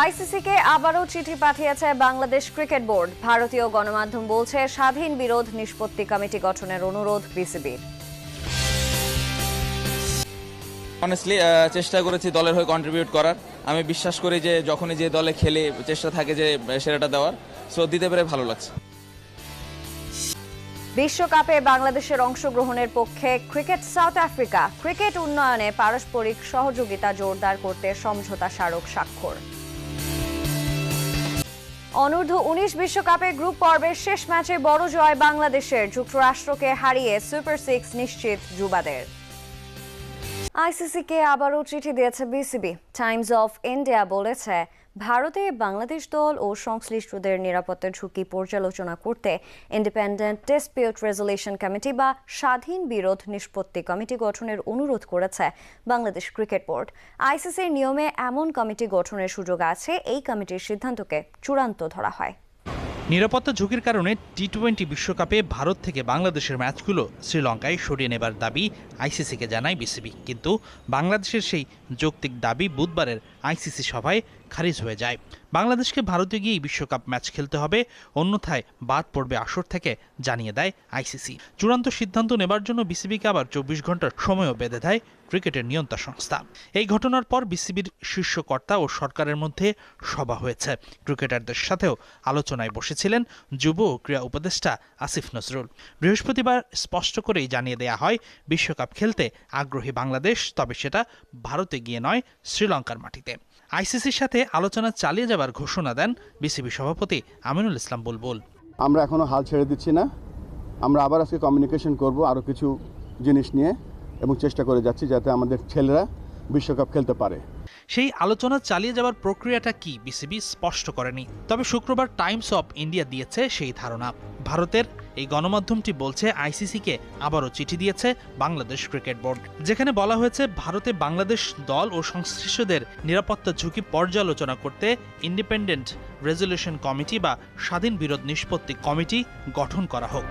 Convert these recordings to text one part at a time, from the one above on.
আইসিসিকে আবারও চিঠি পাঠিয়েছে বাংলাদেশ ক্রিকেট বোর্ড। ভারতীয় গণমাধ্যম বলছে স্বাধীন বিরোধ নিষ্পত্তি কমিটি গঠনের অনুরোধ বিসিবির। অনেস্টলি চেষ্টা করেছি দলের হয়ে কন্ট্রিবিউট করার। আমি বিশ্বাস করি যে যখনই যে দলে খেলে চেষ্টা থাকে যে সেরাটা দেওয়ার, সো দিতে পেরে ভালো লাগছে। বিশ্বকাপে বাংলাদেশের অংশগ্রহণের পক্ষে ক্রিকেট সাউথ আফ্রিকা। ক্রিকেট উন্নয়নে পারস্পরিক সহযোগিতা জোরদার করতে সমঝোতা স্মারক স্বাক্ষর। অনূর্ধ্ব ১৯ বিশ্বকাপে গ্রুপ পর্বের শেষ ম্যাচে বড় জয় বাংলাদেশের। যুক্তরাষ্ট্রকে হারিয়ে সুপার 6 নিশ্চিত যুবাদের। আইসিসিকে আবারও চিঠি দিয়েছে বিসিবি। টাইমস অফ ইন্ডিয়া বলেছে, ভারতে বাংলাদেশ দল ও সংশ্লিষ্টদের নিরাপত্তার ঝুঁকি পর্যালোচনা করতে ইন্ডিপেন্ডেন্ট ডিসপিউট রেজলিউশন কমিটি বা স্বাধীন বিরোধ নিষ্পত্তি কমিটি গঠনের অনুরোধ করেছে বাংলাদেশ ক্রিকেট বোর্ড। আইসিসির নিয়মে এমন কমিটি গঠনের সুযোগ আছে। এই কমিটির সিদ্ধান্তকে চূড়ান্ত ধরা হয়। নিরাপত্তা ঝুঁকির কারণে টি-20 বিশ্বকাপে ভারত থেকে বাংলাদেশের ম্যাচগুলো শ্রীলঙ্কায় সরিয়ে নেবার দাবি আইসিসিকে জানায় বিসিবি। কিন্তু বাংলাদেশের সেই যৌক্তিক দাবি বুধবারের আইসিসি সভায় খারিজ হয়ে যায়। বাংলাদেশকে ভারতে গিয়েই বিশ্বকাপ ম্যাচ খেলতে হবে, অন্যথায় বাদ পড়বে আসর থেকে জানিয়ে দেয় আইসিসি। চূড়ান্ত সিদ্ধান্ত নেবার জন্য বিসিবিকে আবার ২৪ ঘন্টার সময়ও বেঁধে দেয় ক্রিকেটের নিয়ন্ত্রণ সংস্থা। এই ঘটনার পর বিসিবির শীর্ষ কর্তা ও সরকারের মধ্যে সভা হয়েছে। ক্রিকেটারদের সাথেও আলোচনায় বসেছিলেন যুব ও ক্রীড়া উপদেষ্টা আসিফ নজরুল। বৃহস্পতিবার স্পষ্ট করেই জানিয়ে দেয়া হয়, বিশ্বকাপ খেলতে আগ্রহী বাংলাদেশ, তবে সেটা ভারতে গিয়ে নয়, শ্রীলঙ্কার মাটিতে। আইসিসির সাথে আলোচনা চালিয়ে যাবার ঘোষণা দেন বিসিবি সভাপতি আমিনুল ইসলাম বুলবুল। আমরা এখনো হাল ছেড়ে দিচ্ছি না। আমরা আবার আজকে কমিউনিকেশন করব আরও কিছু জিনিস নিয়ে এবং চেষ্টা করে যাচ্ছি যাতে আমাদের ছেলেরা বিশ্বকাপ খেলতে পারে। সেই আলোচনা চালিয়ে যাওয়ার প্রক্রিয়াটা কি বিসিবি স্পষ্ট করেনি, তবে শুক্রবার টাইমস অফ ইন্ডিয়া দিয়েছে সেই ধারণা। ভারতের এই গণমাধ্যমটি বলছে, আইসিসিকে আবারও চিঠি দিয়েছে বাংলাদেশ ক্রিকেট বোর্ড, যেখানে বলা হয়েছে ভারতে বাংলাদেশ দল ও সংশ্লিষ্টদের নিরাপত্তা ঝুঁকি পর্যালোচনা করতে ইন্ডিপেন্ডেন্ট রেজলিউশন কমিটি বা স্বাধীন বিরোধ নিষ্পত্তি কমিটি গঠন করা হোক।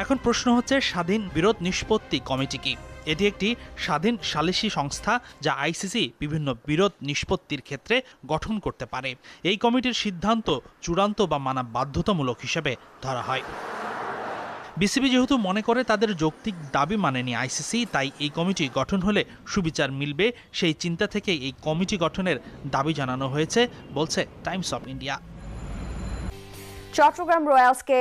এখন প্রশ্ন হচ্ছে, স্বাধীন বিরোধ নিষ্পত্তি কমিটি কি? এটি একটি স্বাধীন সালিসি সংস্থা যা আইসিসি বিভিন্ন বিরোধ নিষ্পত্তির ক্ষেত্রে গঠন করতে পারে। এই কমিটির সিদ্ধান্ত চূড়ান্ত বা মানা বাধ্যতামূলক হিসেবে ধরা হয়। বিসিবি যেহেতু মনে করে তাদের যৌক্তিক দাবি মানেনি আইসিসি, তাই এই কমিটি গঠন হলে সুবিচার মিলবে, সেই চিন্তা থেকেই এই কমিটি গঠনের দাবি জানানো হয়েছে বলছে টাইমস অফ ইন্ডিয়া। চট্টগ্রাম রয়্যালসকে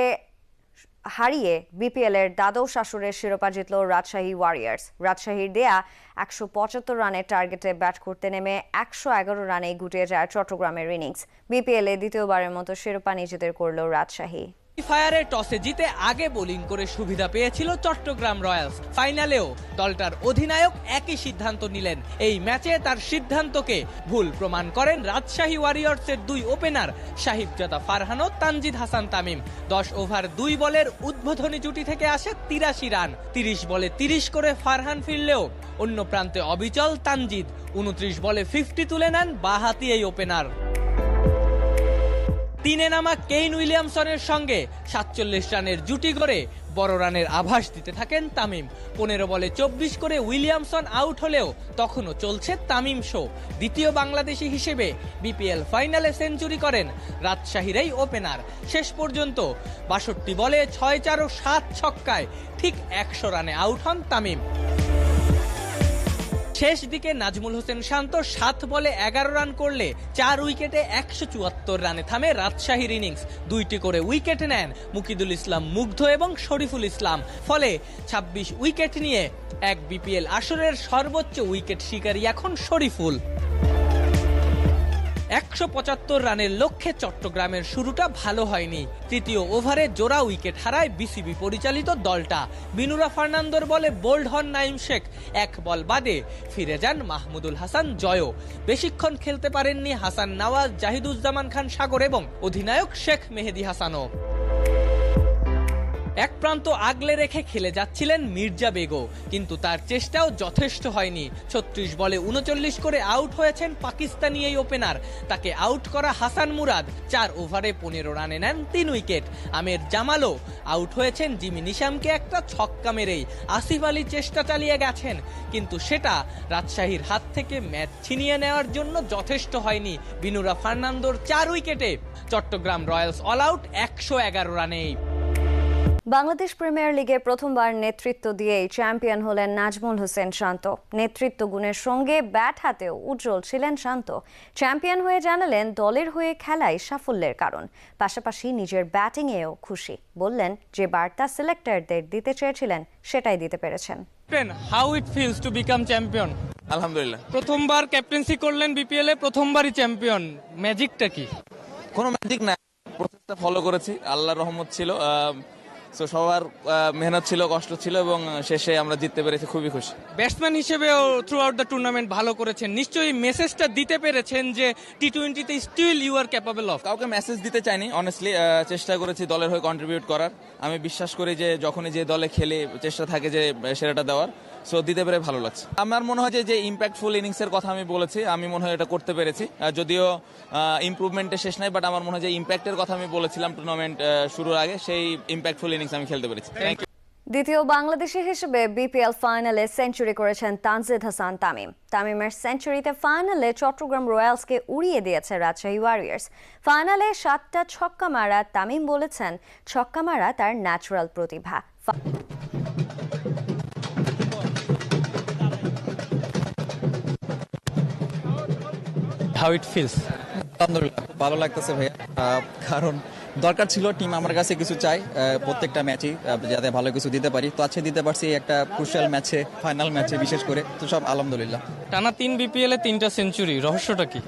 হারিয়ে বিপিএল এর দ্বাদশ আসরের শিরোপা জিতল রাজশাহী ওয়ারিয়র্স। রাজশাহীর দেয়া ১৭৫ রানের টার্গেটে ব্যাট করতে নেমে ১১১ রানেই গুটিয়ে যায় চট্টগ্রামের ইনিংস। বিপিএল এ দ্বিতীয়বারের মতো শিরোপা নিজেদের করল রাজশাহী। ফায়ারে টসে জিতে আগে বোলিং করে সুবিধা পেয়েছিল চট্টগ্রাম রয়্যালস। ফাইনালেও দলটার অধিনায়ক একই সিদ্ধান্ত নিলেন। এই ম্যাচে তার সিদ্ধান্তকে ভুল প্রমাণ করেন রাজশাহী ওয়ারিয়র্সের দুই ওপেনার সাহিবজাদা ফারহান ও তানজিদ হাসান তামিম। ১০ ওভার ২ বলের উদ্বোধনী জুটি থেকে আসে ৮৩ রান। ৩০ বলে ৩০ করে ফারহান ফিরলেও অন্য প্রান্তে অবিচল তানজিদ। ২৯ বলে 50 তুলে নেন বাঁহাতি এই ওপেনার। তিনে নামা কেইন উইলিয়ামসনের সঙ্গে ৪৭ রানের জুটি গড়ে বড় রানের আভাস দিতে থাকেন তামিম। ১৫ বলে ২৪ করে উইলিয়ামসন আউট হলেও তখনও চলছে তামিম শো। দ্বিতীয় বাংলাদেশি হিসেবে বিপিএল ফাইনালে সেঞ্চুরি করেন রাজশাহীর এই ওপেনার। শেষ পর্যন্ত ৬২ বলে ৬-৪ ও ৭ ছক্কায় ঠিক ১০০ রানে আউট হন তামিম। শেষ দিকে নাজমুল হোসেন শান্ত ৭ বলে ১১ রান করলে ৪ উইকেটে ১৭৪ রানে থামে রাজশাহীর ইনিংস। ২টি করে উইকেট নেন মুকিদুল ইসলাম মুগ্ধ এবং শরীফুল ইসলাম। ফলে ২৬ উইকেট নিয়ে এক বিপিএল আসরের সর্বোচ্চ উইকেট শিকারী এখন শরীফুল। ১৭৫ রানের লক্ষ্যে চট্টগ্রামের শুরুটা ভালো হয়নি। তৃতীয় ওভারে জোড়া উইকেট হারায় বিসিবি পরিচালিত দলটা। বিনুরা ফার্নান্দোর বলে বোল্ড হন নাইম শেখ। ১ বল বাদে ফিরে যান মাহমুদুল হাসান জয়। বেশিক্ষণ খেলতে পারেননি হাসান নওয়াজ, জাহিদুজ্জামান খান সাগর এবং অধিনায়ক শেখ মেহেদী হাসানও। এক প্রান্ত আগলে রেখে খেলে যাচ্ছিলেন মির্জা বেগও, কিন্তু তার চেষ্টাও যথেষ্ট হয়নি। 36 বলে 39 করে আউট হয়েছেন পাকিস্তানি এই ওপেনার। তাকে আউট করা হাসান মুরাদ 4 ওভারে 15 রানে নেন 3 উইকেট। আমের জামালও আউট হয়েছেন জিমি নিশামকে একটা ছক্কা মেরেই। আসিফ আলী চেষ্টা চালিয়ে গেছেন, কিন্তু সেটা রাজশাহীর হাত থেকে ম্যাচ ছিনিয়ে নেওয়ার জন্য যথেষ্ট হয়নি। বিনুরা ফার্নান্দোর 4 উইকেটে চট্টগ্রাম রয়্যালস অল আউট 111 রানেই। বাংলাদেশ প্রিমিয়ার লিগে প্রথমবার নেতৃত্ব দিয়েই চ্যাম্পিয়ন হলেন নাজমুল হোসেন শান্ত। নেতৃত্ব গুণের সঙ্গে ব্যাট হাতেও উজ্জ্বল ছিলেন শান্ত। চ্যাম্পিয়ন হয়ে জানালেন দলের হয়ে খেলাই সাফল্যের কারণ, পাশাপাশি নিজের ব্যাটিংয়েও খুশি। বললেন যে বার্তা সিলেক্টরদের দিতে চেয়েছিলেন সেটাই দিতে পেরেছেন। How it feels to become champion? আলহামদুলিল্লাহ। প্রথমবার ক্যাপ্টেন্সি করলেন বিপিএল এ, প্রথমবারই চ্যাম্পিয়ন, ম্যাজিকটা কি? কোনো ম্যাজিক না, প্রসেসটা ফলো করেছি, আল্লাহর রহমত ছিল। সো সবার মেহনত ছিল, কষ্ট ছিল, এবং শেষে আমরা জিততে পেরেছি, খুবই খুশি। ব্যাটসম্যান হিসেবেও থ্রু আউট দ্য টুর্নামেন্ট ভালো করেছেন, নিশ্চয়ই মেসেজটা দিতে পেরেছেন যে টি-20তে still you are capable of. কাউকে মেসেজ দিতে চাইনি, অনেস্টলি চেষ্টা করেছি দলের হয়ে কন্ট্রিবিউট করার। আমি বিশ্বাস করি যে যখনই যে দলে খেলে চেষ্টা থাকে যে সেরাটা দেওয়ার, সো দিতে পেরে ভালো লাগছে। আমার মনে হয় যে ইম্প্যাক্টফুল ইনিংসের কথা আমি বলেছি, আমি মনে হয় এটা করতে পেরেছি। যদিও ইমপ্রুভমেন্টে শেষ নাই, বাট আমার মনে হয় যে ইম্প্যাক্টের কথা আমি বলেছিলাম টুর্নামেন্ট শুরুর আগে, সেই ইম্প্যাক্টফুল ইনিংস আমি খেলতে পেরেছি। Thank you. দ্বিতীয় বাংলাদেশি হিসেবে বিপিএল ফাইনালে সেঞ্চুরি করেছেন তানজিদ হাসান তামিম। তামিমের সেঞ্চুরিতে ফাইনালে চট্টগ্রাম রয়্যালসকে উড়িয়ে দিয়েছে রাজশাহী ওয়ারিয়র্স। ফাইনালে 7টা ছক্কা মারা তামিম বলেছেন, ছক্কা মারা তার natural Pratibha. How it feels? আলহামদুলিল্লাহ, ভালো লাগতেছে ভাইয়া, কারণ দরকার ছিল, টিম আমার কাছে কিছু চাই প্রত্যেকটা ম্যাচেই, যাতে ভালো কিছু দিতে পারি। তো আজকে দিতে পারছি একটা ক্রুশিয়াল ম্যাচে, ফাইনাল ম্যাচে বিশেষ করে। তো সব আলহামদুলিল্লাহ। টানা 3 বিপিএল এ 3টা সেঞ্চুরি, রহস্যটা কি?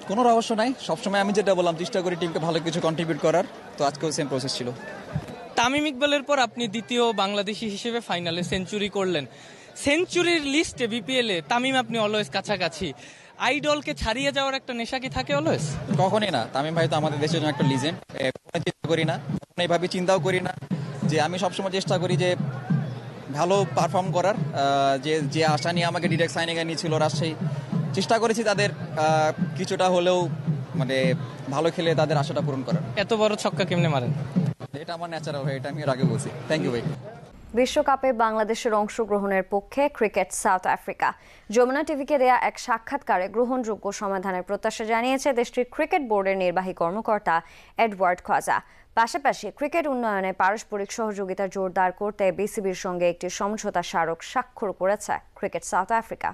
কোনো রহস্য নাই, সবসময় আমি যেটা বললাম চেষ্টা করি টিমকে ভালো কিছু কন্ট্রিবিউট করার। তো আজকেও সেম প্রসেস ছিল। তামিম ইকবালের পর আপনি দ্বিতীয় বাংলাদেশি হিসেবে ফাইনালে সেঞ্চুরি করলেন। সেঞ্চুরির লিস্টে বিপিএল এ তামিম আপনি অলওয়েজ কাছাকাছি। আইডলকে ছাড়িয়ে যাওয়ার একটা নেশা কি থাকে অলওয়েজ? কখনই না, তামিম ভাই তো আমাদের দেশের জন্য একটা লিজেন্ড। চিন্তা করি না, এইভাবে চিন্তাও করি না, যে আমি সবসময় চেষ্টা করি যে ভালো পারফর্ম করার। যে আশা নিয়ে আমাকে ডিরেক্ট সাইনিংয়ে নিয়েছিল রাজশাহী, চেষ্টা করেছি তাদের কিছুটা হলেও মানে ভালো খেলে তাদের আশাটা পূরণ করার। এত বড় ছক্কা কেমনে মারেন? এটা আমার ন্যাচারাল ভাই, এটা আমি এর আগে বলছি। থ্যাংক ইউ ভাই। বিশ্বকাপে বাংলাদেশের অংশগ্রহণের পক্ষে ক্রিকেট সাউথ আফ্রিকা। যমুনা টিভিকে দেয়া এক সাক্ষাৎকারে গ্রহণযোগ্য সমাধানের প্রত্যাশা জানিয়েছে দেশটির ক্রিকেট বোর্ডের নির্বাহী কর্মকর্তা এডওয়ার্ড খোয়াজা। পাশাপাশি ক্রিকেট উন্নয়নে পারস্পরিক সহযোগিতা জোরদার করতে বিসিবির সঙ্গে একটি সমঝোতা স্মারক স্বাক্ষর করেছে ক্রিকেট সাউথ আফ্রিকা।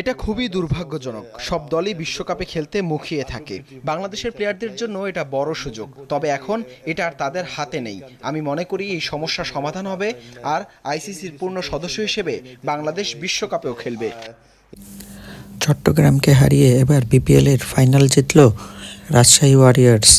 এটা খুবই দুর্ভাগ্যজনক, সব দলই বিশ্বকাপে খেলতে মুখিয়ে থাকে। বাংলাদেশের প্লেয়ারদের জন্য এটা বড় সুযোগ, তবে এখন এটা আর তাদের হাতে নেই। আমি মনে করি এই সমস্যা সমাধান হবে, আর আইসিসির পূর্ণ সদস্য হিসেবে বাংলাদেশ বিশ্বকাপেও খেলবে। চট্টগ্রামকে হারিয়ে এবার বিপিএল এর ফাইনাল জিতল রাজশাহী ওয়ারিয়র্স।